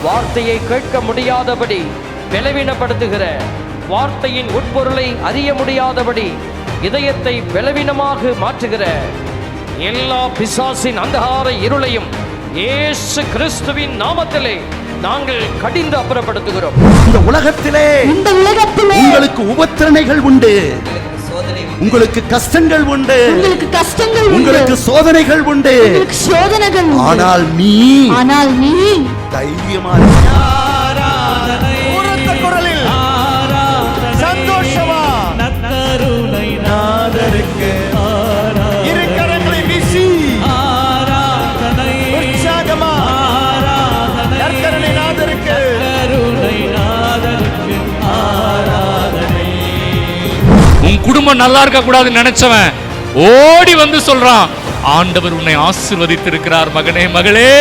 வார்த்தையை கேட்க முடியாதபடி பலவீனப்படுத்துகிற, வார்த்தையின் உட்பொருளை அறிய முடியாதபடி இதயத்தை பலவீனமாக மாற்றுகிற எல்லா பிசாசின் அந்தகார இருளையும் இயேசு கிறிஸ்துவின் நாமத்திலே நாங்கள் கடிந்து அப்புறப்படுத்துகிறோம். இந்த உலகத்திலே உங்களுக்கு உபத்திரணைகள் உண்டு, உங்களுக்கு கஷ்டங்கள் உண்டு, உங்களுக்கு சோதனைகள் உண்டு. ஆனால் நீ தைரியமா குரலில் சந்தோஷமா நற்கருணை நாதருக்கு இரு கரங்களை வீசி உற்சாகமா நற்கருணை நாதருக்கு ஆராதனை. உன் குடும்பம் நல்லா இருக்க கூடாதுன்னு நினைச்சவன் ஓடி வந்து சொல்றான், ஆண்டவர் உன்னை ஆசீர்வதித்திருக்கிறார் மகனே மகளே.